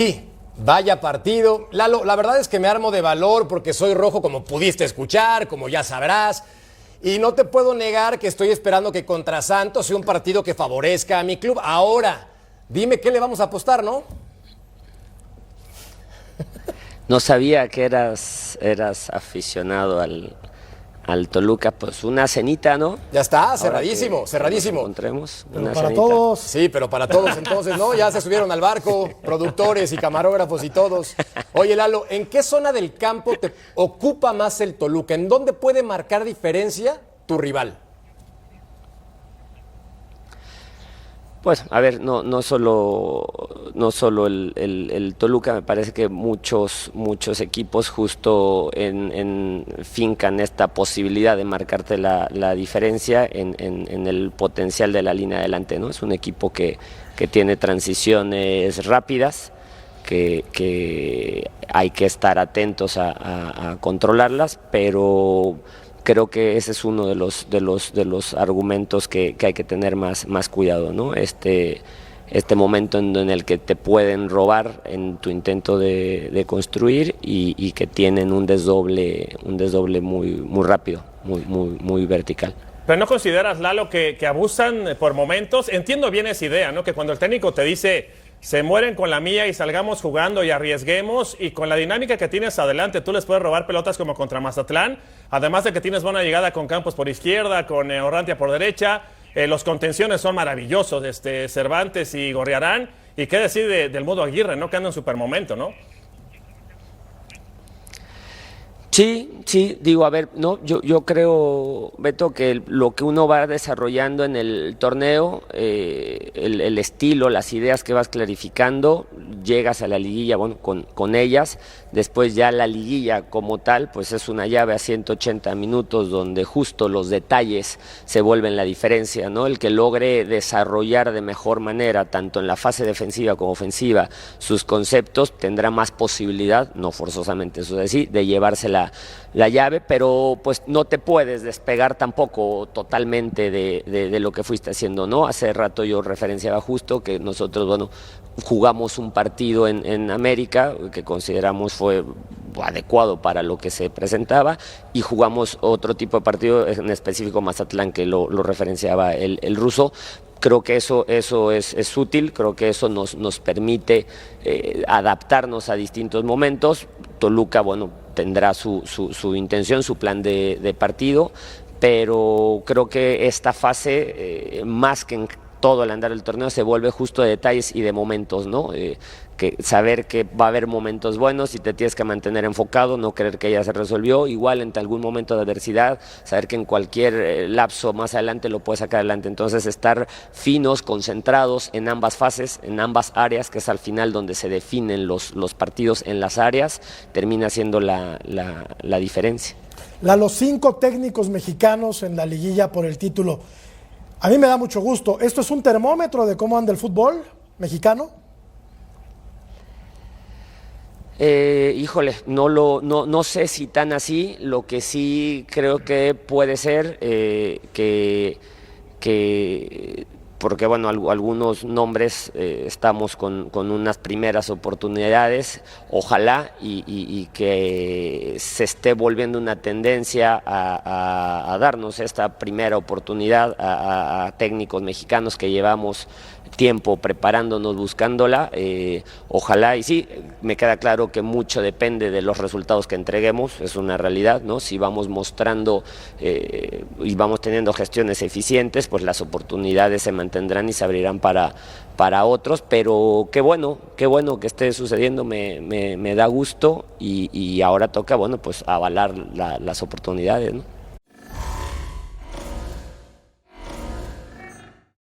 Sí, vaya partido. Lalo, la verdad es que me armo de valor porque soy rojo, como pudiste escuchar, como ya sabrás. Y no te puedo negar que estoy esperando que contra Santos sea un partido que favorezca a mi club. Ahora, dime qué le vamos a apostar, ¿no? No sabía que eras aficionado al Toluca. Pues una cenita, ¿no? Ya está, Ahora cerradísimo, que cerradísimo. Nos encontremos, Pero una para cenita. todos. Sí, pero para todos entonces, ¿no? Ya se subieron al barco, productores y camarógrafos y todos. Oye, Lalo, ¿en qué zona del campo te ocupa más el Toluca? ¿En dónde puede marcar diferencia tu rival? Pues, a ver, no solo el Toluca, me parece que muchos equipos justo fincan esta posibilidad de marcarte la diferencia en el potencial de la línea adelante, ¿no? Es un equipo que tiene transiciones rápidas, que hay que estar atentos a controlarlas, pero creo que ese es uno de los argumentos que hay que tener más cuidado, ¿no? Este momento en el que te pueden robar en tu intento de construir y que tienen un desdoble muy rápido, muy vertical. Pero ¿no consideras, Lalo, que abusan por momentos? Entiendo bien esa idea, ¿no? Que cuando el técnico te dice, se mueren con la mía y salgamos jugando y arriesguemos, y con la dinámica que tienes adelante, tú les puedes robar pelotas como contra Mazatlán, además de que tienes buena llegada con Campos por izquierda, con Orrantia por derecha, los contenciones son maravillosos, Cervantes y Gorriarán, y qué decir del Mudo Aguirre, ¿no? Que anda en super momento, ¿no? Sí, digo, a ver, no, yo creo, Beto, que lo que uno va desarrollando en el torneo, el estilo, las ideas que vas clarificando, llegas a la liguilla, bueno, con ellas, después ya la liguilla como tal, pues es una llave a 180 minutos donde justo los detalles se vuelven la diferencia, ¿no? El que logre desarrollar de mejor manera, tanto en la fase defensiva como ofensiva, sus conceptos, tendrá más posibilidad, no forzosamente eso es decir, de llevarse la llave, pero pues no te puedes despegar tampoco totalmente de lo que fuiste haciendo, ¿no? Hace rato yo referenciaba justo que nosotros, bueno, jugamos un partido en América que consideramos fue adecuado para lo que se presentaba, y jugamos otro tipo de partido, en específico Mazatlán, que lo referenciaba el ruso. Creo que eso es útil, creo que eso nos permite adaptarnos a distintos momentos. Toluca, bueno, tendrá su intención, su plan de partido, pero creo que esta fase, más que en todo el andar del torneo, se vuelve justo de detalles y de momentos, ¿no? Que saber que va a haber momentos buenos y te tienes que mantener enfocado, no creer que ya se resolvió, igual en algún momento de adversidad, saber que en cualquier lapso más adelante lo puedes sacar adelante. Entonces estar finos, concentrados en ambas fases, en ambas áreas, que es al final donde se definen los partidos en las áreas, termina siendo la diferencia. Los 5 técnicos mexicanos en la liguilla por el título. A mí me da mucho gusto. ¿Esto es un termómetro de cómo anda el fútbol mexicano? Híjole, no sé si tan así. Lo que sí creo que puede ser que porque bueno, algunos nombres estamos con unas primeras oportunidades, ojalá y que se esté volviendo una tendencia a darnos esta primera oportunidad a técnicos mexicanos que llevamos tiempo preparándonos, buscándola, ojalá, y sí, me queda claro que mucho depende de los resultados que entreguemos, es una realidad, ¿no? Si vamos mostrando y vamos teniendo gestiones eficientes, pues las oportunidades se mantendrán y se abrirán para otros, pero qué bueno que esté sucediendo, me da gusto, y ahora toca, bueno, pues avalar las oportunidades, ¿no?